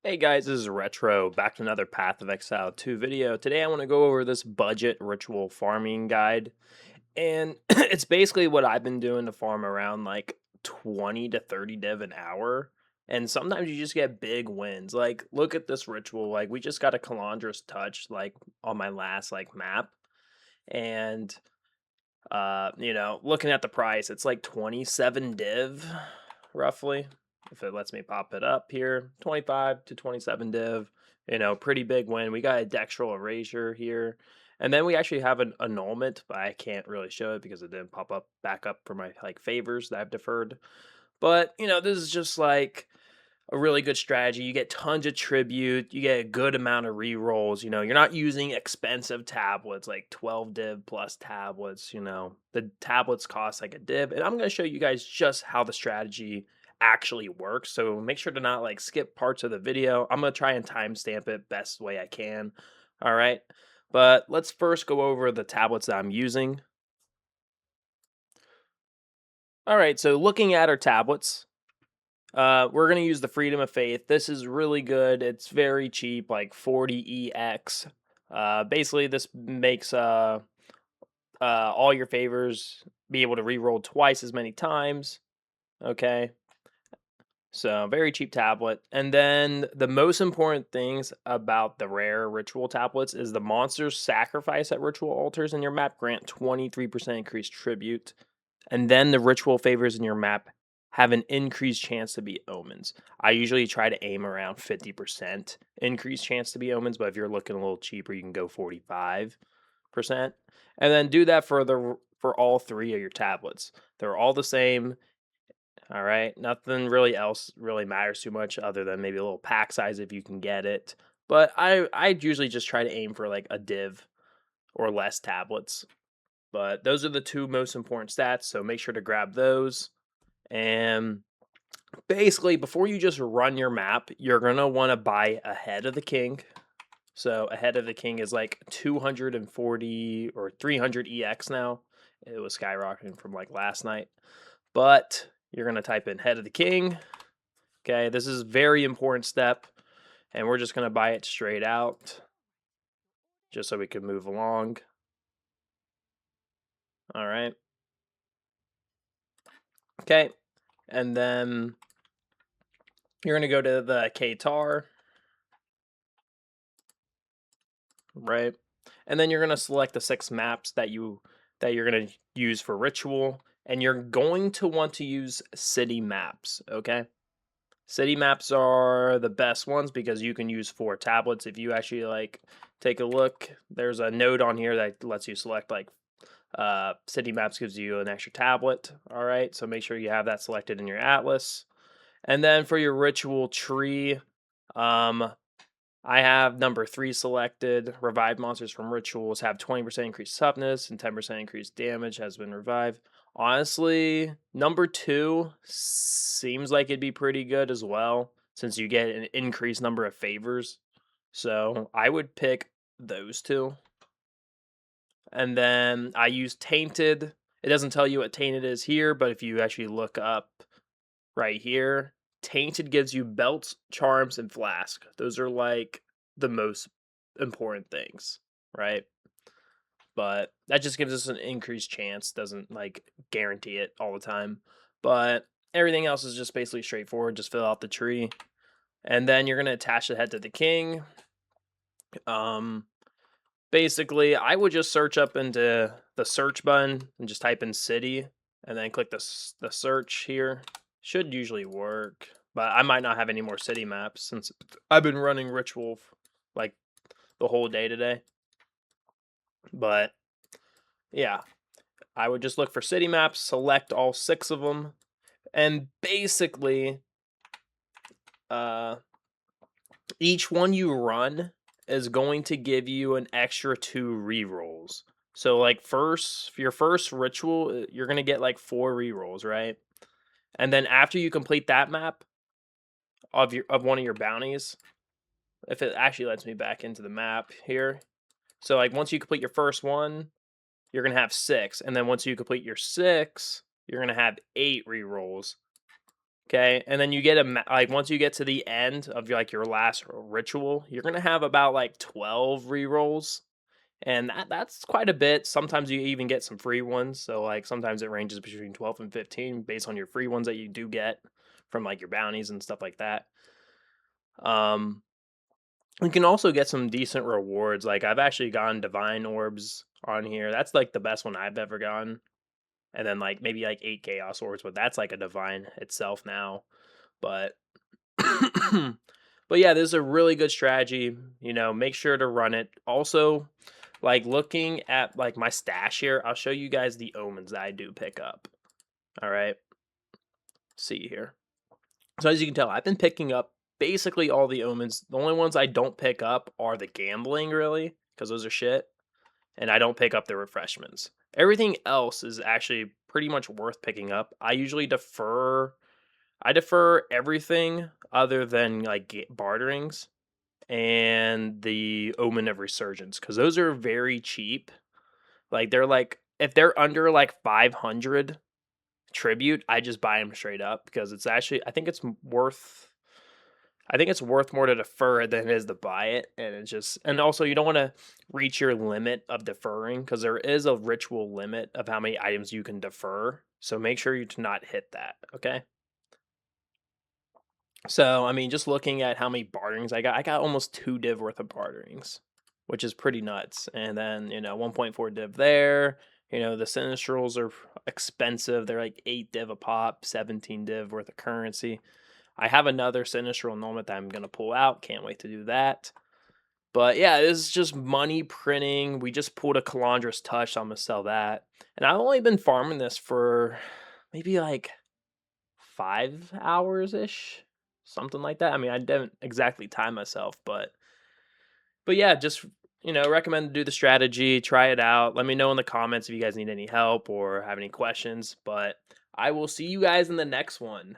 Hey guys, this is Retro, back to another Path of Exile 2 video. Today I want to go over this budget ritual farming guide. And it's basically what I've been doing to farm around like 20 to 30 div an hour. And sometimes you just get big wins. Like, look at this ritual. Like, we just got a Kalandra's touch, like, on my last, like, map. And, looking at the price, it's like 27 div, roughly, if it lets me pop it up here. 25 to 27 div, pretty big win. We got a Dextral Erasure here. And then we actually have an annulment, but I can't really show it because it didn't pop up back up for my like favors that I've deferred. But this is just like a really good strategy. You get tons of tribute, you get a good amount of rerolls. You're not using expensive tablets like 12 div plus tablets. The tablets cost like a div, and I'm going to show you guys just how the strategy actually works. So make sure to not like skip parts of the video. I'm going to try and timestamp it best way I can. All right. But let's first go over the tablets that I'm using. All right, so looking at our tablets, we're going to use the Freedom of Faith. This is really good. It's very cheap, like 40 EX. Basically, this makes all your favors be able to reroll twice as many times. Okay. So, very cheap tablet. And then the most important things about the rare ritual tablets is the monsters sacrifice at ritual altars in your map grant 23% increased tribute. And then the ritual favors in your map have an increased chance to be omens. I usually try to aim around 50% increased chance to be omens, but if you're looking a little cheaper, you can go 45%. And then do that for all three of your tablets. They're all the same. All right. Nothing really else really matters too much other than maybe a little pack size if you can get it. But I usually just try to aim for like a div or less tablets. But those are the two most important stats, so make sure to grab those. And basically, before you just run your map, you're going to want to buy Ahead of the King. So Ahead of the King is like 240 or 300 EX now. It was skyrocketing from like last night. But you're going to type in Head of the King. Okay, this is a very important step. And we're just going to buy it straight out. Just so we can move along. All right. Okay, and then you're going to go to the Qatar, right? And then you're going to select the 6 maps that you're going to use for ritual, and you're going to want to use city maps, okay? City maps are the best ones because you can use 4 tablets. If you actually like take a look, there's a node on here that lets you select like city maps, gives you an extra tablet. All right, so make sure you have that selected in your atlas. And then for your ritual tree, I have number 3 selected. Revived monsters from rituals have 20% increased toughness and 10% increased damage has been revived. Honestly, number 2 seems like it'd be pretty good as well, since you get an increased number of favors. So I would pick those 2. And then I use Tainted. It doesn't tell you what Tainted is here, but if you actually look up right here, Tainted gives you belts, charms, and flask. Those are like the most important things, right? But that just gives us an increased chance, doesn't like guarantee it all the time. But everything else is just basically straightforward. Just fill out the tree. And then you're going to attach the head to the king. Basically, I would just search up into the search button and just type in city and then click the search here. Should usually work, but I might not have any more city maps since I've been running ritual like the whole day today. But yeah, I would just look for city maps, select all 6 of them, and basically each one you run is going to give you an extra 2 rerolls. So like first, for your first ritual, you're going to get like 4 rerolls, right? And then after you complete that map of one of your bounties, if it actually lets me back into the map here. So like once you complete your first one, you're going to have 6, and then once you complete your 6, you're going to have 8 rerolls. Okay, and then you get like once you get to the end of your last ritual, you're gonna have about like 12 rerolls, and that's quite a bit. Sometimes you even get some free ones, so like sometimes it ranges between 12 and 15 based on your free ones that you do get from like your bounties and stuff like that. Um, you can also get some decent rewards. Like I've actually gotten divine orbs on here. That's like the best one I've ever gotten. And then like maybe like 8 chaos orbs, but that's like a divine itself now. But but yeah, this is a really good strategy. You know, make sure to run it. Also, like looking at like my stash here, I'll show you guys the omens that I do pick up. All right. See here. So as you can tell, I've been picking up basically all the omens. The only ones I don't pick up are the gambling, really, because those are shit. And I don't pick up the refreshments. Everything else is actually pretty much worth picking up. I usually defer. I defer everything other than like barterings and the Omen of Resurgence because those are very cheap. Like they're like if they're under like 500 tribute, I just buy them straight up because it's actually I think it's worth more to defer it than it is to buy it, and it's just and also you don't want to reach your limit of deferring because there is a ritual limit of how many items you can defer. So make sure you do not hit that. Okay. So I mean, just looking at how many barterings I got almost 2 div worth of barterings, which is pretty nuts. And then 1.4 div there. The sinistrals are expensive. They're like 8 div a pop, 17 div worth of currency. I have another sinistral annulment that I'm gonna pull out. Can't wait to do that. But yeah, this is just money printing. We just pulled a Kalandra's Touch, so I'm gonna sell that. And I've only been farming this for maybe like 5 hours ish, something like that. I mean, I didn't exactly time myself, but yeah, just recommend to do the strategy, try it out. Let me know in the comments if you guys need any help or have any questions. But I will see you guys in the next one.